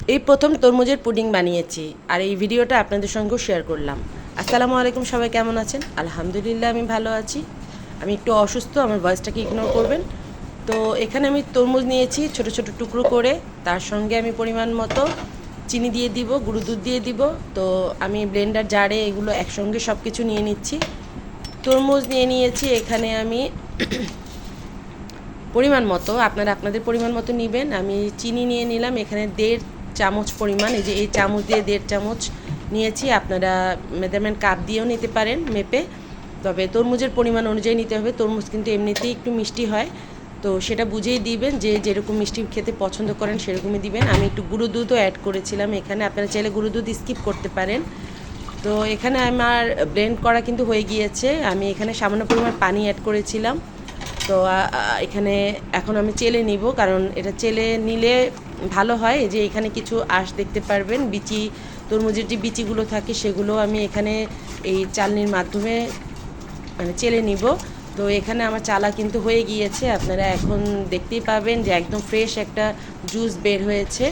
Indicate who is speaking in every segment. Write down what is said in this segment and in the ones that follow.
Speaker 1: এই প্রথম তরমুজের পুডিং বানিয়েছি আর এই ভিডিওটা আপনাদের সঙ্গেও শেয়ার করলাম। আসসালামু আলাইকুম, সবাই কেমন আছেন? আলহামদুলিল্লাহ আমি ভালো আছি। আমি একটু অসুস্থ, আমার ভয়েসটাকে ইগনোর করবেন। তো এখানে আমি তরমুজ নিয়েছি ছোট ছোট টুকরো করে, তার সঙ্গে আমি পরিমাণ মতো চিনি দিয়ে দিব, গুঁড়ো দুধ দিয়ে দিব। তো আমি ব্লেন্ডার জারে এগুলো একসঙ্গে সব কিছু নিয়ে নিচ্ছি। তরমুজ নিয়ে নিয়েছি এখানে আমি পরিমাণ মতো, আপনারা আপনাদের পরিমাণ মতো নেবেন। আমি চিনি নিয়ে নিলাম এখানে 1.5 চামচ পরিমাণ, এই যে এই চামচ দিয়ে 1.5 চামচ নিয়েছি। আপনারা মেজারমেন্ট কাপ দিয়েও নিতে পারেন মেপে, তবে তরমুজের পরিমাণ অনুযায়ী নিতে হবে। তরমুজ কিন্তু এমনিতেই একটু মিষ্টি হয়, তো সেটা বুঝেই দিবেন, যে যেরকম মিষ্টি খেতে পছন্দ করেন সেরকমই দিবেন। আমি একটু গুঁড়ো দুধও অ্যাড করেছিলাম এখানে, আপনারা চাইলে গুঁড়ো দুধ স্কিপ করতে পারেন। তো এখানে আমার ব্লেন্ড করা কিন্তু হয়ে গিয়েছে। আমি এখানে সামান্য পরিমাণ পানি অ্যাড করেছিলাম। তো এখানে এখন আমি চেলে নিব, কারণ এটা চেলে নিলে ভালো হয়। এই যে এখানে কিছু আঁশ দেখতে পারবেন, বিচি, তরমুজের যে বিচিগুলো থাকে সেগুলো আমি এখানে এই চালনির মাধ্যমে মানে চেলে নিব। তো এখানে আমার চালা কিন্তু হয়ে গিয়েছে, আপনারা এখন দেখতেই পাবেন যে একদম ফ্রেশ একটা জুস বের হয়েছে।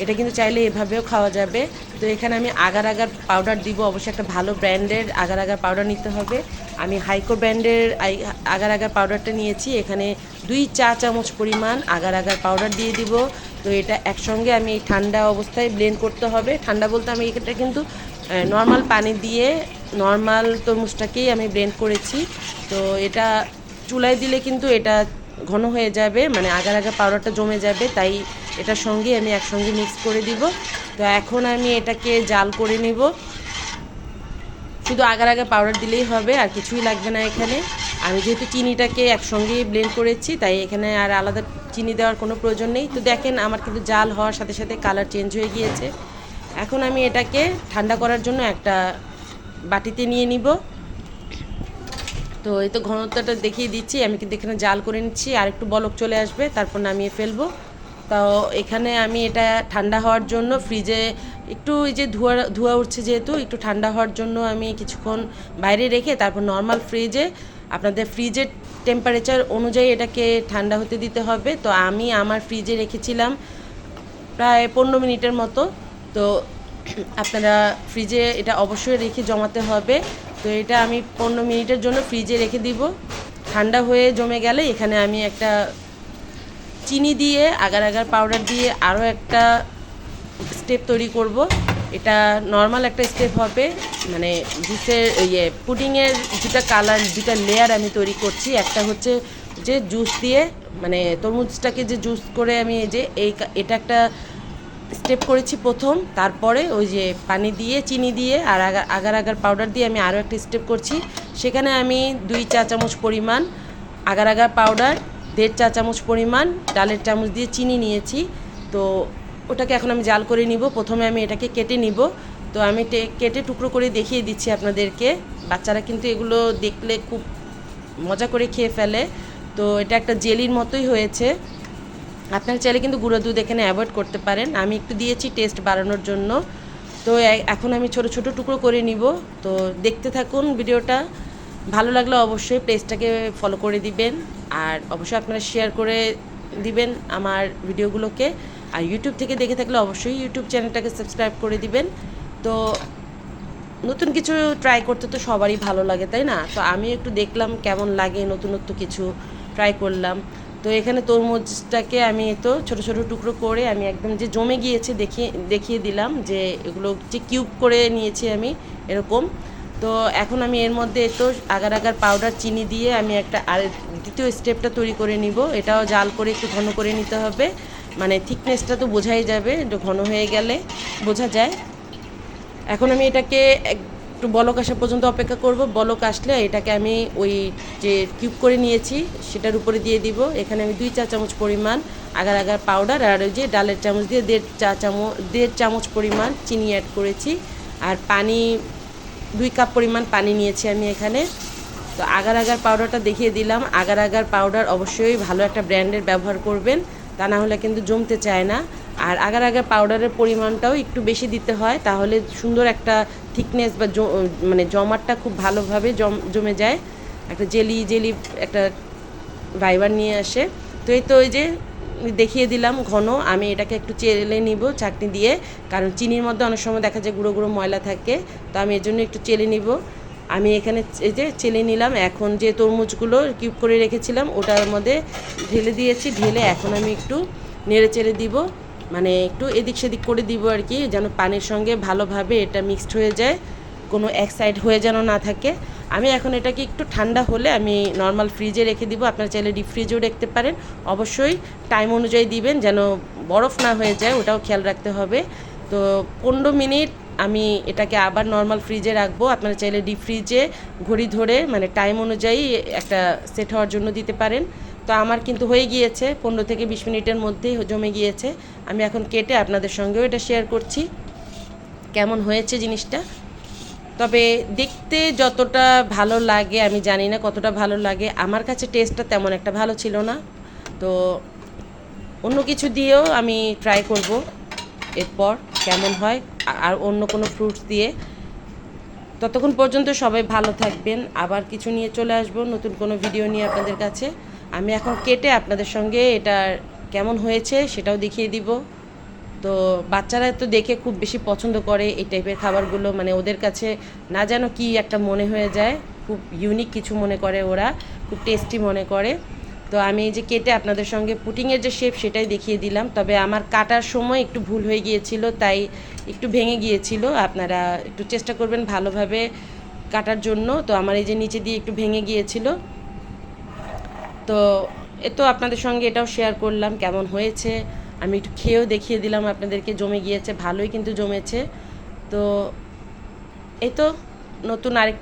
Speaker 1: এটা কিন্তু চাইলে এভাবেও খাওয়া যাবে। তো এখানে আমি আগার আগার পাউডার দিব, অবশ্যই একটা ভালো ব্র্যান্ডের আগার আগার পাউডার নিতে হবে। আমি হাইকো ব্র্যান্ডের আগার আগার পাউডারটা নিয়েছি। এখানে 2 চা চামচ পরিমাণ আগার আগার পাউডার দিয়ে দিব। তো এটা একসঙ্গে আমি ঠান্ডা অবস্থায় ব্লেন্ড করতে হবে। ঠান্ডা বলতে আমি এটা কিন্তু নর্মাল পানি দিয়ে নর্মাল তরমুজটাকেই আমি ব্লেন্ড করেছি। তো এটা চুলায় দিলে কিন্তু এটা ঘন হয়ে যাবে, মানে আগার আগার পাউডারটা জমে যাবে, তাই এটার সঙ্গে আমি একসঙ্গে মিক্স করে দিব। তো এখন আমি এটাকে জাল করে নিব। শুধু আগার আগার পাউডার দিলেই হবে, আর কিছুই লাগবে না এখানে। আমি যেহেতু চিনিটাকে একসঙ্গেই ব্লেন্ড করেছি, তাই এখানে আর আলাদা চিনি দেওয়ার কোনো প্রয়োজন নেই। তো দেখেন আমার কিন্তু জাল হওয়ার সাথে সাথে কালার চেঞ্জ হয়ে গিয়েছে। এখন আমি এটাকে ঠান্ডা করার জন্য একটা বাটিতে নিয়ে নিব। তো এই তো ঘনত্বটা দেখিয়ে দিচ্ছি, আমি কিন্তু এখানে জাল করে নিচ্ছি, আর একটু বলক চলে আসবে তারপর নামিয়ে ফেলবো। তাও এখানে আমি এটা ঠান্ডা হওয়ার জন্য ফ্রিজে একটু, এই যে ধোঁয়া ধোঁয়া উঠছে যেহেতু, একটু ঠান্ডা হওয়ার জন্য আমি কিছুক্ষণ বাইরে রেখে তারপর নর্মাল ফ্রিজে, আপনাদের ফ্রিজের টেম্পারেচার অনুযায়ী এটাকে ঠান্ডা হতে দিতে হবে। তো আমি আমার ফ্রিজে রেখেছিলাম প্রায় 15 মিনিটের মতো। তো আপনারা ফ্রিজে এটা অবশ্যই রেখে জমাতে হবে। তো এটা আমি 15 মিনিটের জন্য ফ্রিজে রেখে দিব। ঠান্ডা হয়ে জমে গেলে এখানে আমি একটা চিনি দিয়ে আগার আগার পাউডার দিয়ে আরও একটা স্টেপ তৈরি করব। এটা নর্মাল একটা স্টেপ হবে, মানে জুসের পুডিংয়ের দুটা কালার, দুটা লেয়ার আমি তৈরি করছি। একটা হচ্ছে যে জুস দিয়ে, মানে তরমুজটাকে যে জুস করে আমি এই যে এটা একটা স্টেপ করেছি প্রথম, তারপরে ওই যে পানি দিয়ে চিনি দিয়ে আর আগার আগার পাউডার দিয়ে আমি আরও একটা স্টেপ করছি। সেখানে আমি 2 চা চামচ পরিমাণ আগার আগার পাউডার, 1.5 চা চামচ পরিমাণ ডালের চামচ দিয়ে চিনি নিয়েছি। তো ওটাকে এখন আমি জাল করে নিব। প্রথমে আমি এটাকে কেটে নিব। তো আমি কেটে টুকরো করে দেখিয়ে দিচ্ছি আপনাদেরকে। বাচ্চারা কিন্তু এগুলো দেখলে খুব মজা করে খেয়ে ফেলে। তো এটা একটা জেলির মতোই হয়েছে। আপনারা চাইলে কিন্তু গুঁড়ো দুধ এখানে অ্যাভয়েড করতে পারেন, আমি একটু দিয়েছি টেস্ট বাড়ানোর জন্য। তো এখন আমি ছোট ছোট টুকরো করে নিব। তো দেখতে থাকুন ভিডিওটা। ভালো লাগলে অবশ্যই পেজটাকে ফলো করে দিবেন, আর অবশ্যই আপনারা শেয়ার করে দিবেন আমার ভিডিওগুলোকে। আর ইউটিউব থেকে দেখে থাকলে অবশ্যই ইউটিউব চ্যানেলটাকে সাবস্ক্রাইব করে দিবেন। তো নতুন কিছু ট্রাই করতে তো সবারই ভালো লাগে, তাই না? তো আমি একটু দেখলাম কেমন লাগে, নতুনত্ব কিছু ট্রাই করলাম। তো এখানে তরমুজটাকে আমি তো ছোট ছোট টুকরো করে আমি একদম যে জমে গিয়েছে দেখিয়ে দিলাম, যে এগুলো যে কিউব করে নিয়েছি আমি এরকম। তো এখন আমি এর মধ্যে তো আগার আগার পাউডার চিনি দিয়ে আমি একটা আর দ্বিতীয় স্টেপটা তৈরি করে নিব। এটাও জাল করে একটু ঘন করে নিতে হবে, মানে থিকনেসটা তো বোঝাই যাবে, একটু ঘন হয়ে গেলে বোঝা যায়। এখন আমি এটাকে একটু বলক আসা পর্যন্ত অপেক্ষা করব। বলক আসলে এটাকে আমি ওই যে কিউব করে নিয়েছি সেটার উপরে দিয়ে দিব। এখানে আমি 2 চা চামচ পরিমাণ আগার আগার পাউডার আর ওই যে ডালের চামচ দিয়ে 1.5 চামচ পরিমাণ চিনি অ্যাড করেছি, আর পানি 2 কাপ পরিমাণ পানি নিয়েছি আমি এখানে। তো আগার আগার পাউডারটা দেখিয়ে দিলাম। আগার আগার পাউডার অবশ্যই ভালো একটা ব্র্যান্ডের ব্যবহার করবেন, তা না হলে কিন্তু জমতে চায় না। আর আগার আগার পাউডারের পরিমাণটাও একটু বেশি দিতে হয়, তাহলে সুন্দর একটা থিকনেস বা মানে জমাটটা খুব ভালোভাবে জমে যায়, একটা জেলি জেলি একটা ভাইবার নিয়ে আসে। তো এই তো ওই যে দেখিয়ে দিলাম ঘন। আমি এটাকে একটু চেলে নিব চাটনি দিয়ে, কারণ চিনির মধ্যে অনেক সময় দেখা যায় গুঁড়ো গুঁড়ো ময়লা থাকে, তো আমি এর জন্য একটু চেলে নিব। আমি এখানে এই যে চেলে নিলাম। এখন যে তরমুজগুলো কিউব করে রেখেছিলাম ওটার মধ্যে ঢেলে দিয়েছি। ঢেলে এখন আমি একটু নেড়ে চেড়ে দিব, মানে একটু এদিক সেদিক করে দিব আর কি, যেন পানির সঙ্গে ভালোভাবে এটা মিক্সড হয়ে যায়, কোনো এক সাইড হয়ে যেন না থাকে। আমি এখন এটাকে একটু ঠান্ডা হলে আমি নর্মাল ফ্রিজে রেখে দিব। আপনারা চাইলে ডিপ ফ্রিজেও রাখতে পারেন, অবশ্যই টাইম অনুযায়ী দিবেন যেন বরফ না হয়ে যায়, ওটাও খেয়াল রাখতে হবে। তো 15 মিনিট আমি এটাকে আবার নর্মাল ফ্রিজে রাখবো। আপনারা চাইলে ডিপ ফ্রিজে ঘড়ি ধরে মানে টাইম অনুযায়ী একটা সেট হওয়ার জন্য দিতে পারেন। তো আমার কিন্তু হয়ে গিয়েছে, 15 থেকে 20 মিনিটের মধ্যেই জমে গিয়েছে। আমি এখন কেটে আপনাদের সঙ্গেও এটা শেয়ার করছি কেমন হয়েছে জিনিসটা। তবে দেখতে যতটা ভালো লাগে আমি জানি না কতটা ভালো লাগে, আমার কাছে টেস্টটা তেমন একটা ভালো ছিল না। তো অন্য কিছু দিয়েও আমি ট্রাই করব এরপর কেমন হয়, আর অন্য কোনো ফ্রুটস দিয়ে। ততক্ষণ পর্যন্ত সবাই ভালো থাকবেন, আবার কিছু নিয়ে চলে আসবো নতুন কোনো ভিডিও নিয়ে আপনাদের কাছে। আমি এখন কেটে আপনাদের সঙ্গে এটা কেমন হয়েছে সেটাও দেখিয়ে দিব। তো বাচ্চারা তো দেখে খুব বেশি পছন্দ করে এই টাইপের খাবারগুলো, মানে ওদের কাছে না যেন কি একটা মনে হয়ে যায়, খুব ইউনিক কিছু মনে করে ওরা, খুব টেস্টি মনে করে। তো আমি এই যে কেটে আপনাদের সঙ্গে পুটিংয়ের যে শেপ সেটাই দেখিয়ে দিলাম। তবে আমার কাটার সময় একটু ভুল হয়ে গিয়েছিল, তাই একটু ভেঙে গিয়েছিল। আপনারা একটু চেষ্টা করবেন ভালোভাবে কাটার জন্য। তো আমার এই যে নিচে দিয়ে একটু ভেঙে গিয়েছিল। তো এ তো আপনাদের সঙ্গে এটাও শেয়ার করলাম কেমন হয়েছে। আমি একটু খেয়েও দেখিয়ে দিলাম আপনাদেরকে, জমে গিয়েছে, ভালোই কিন্তু জমেছে। তো এই তো নতুন আরেক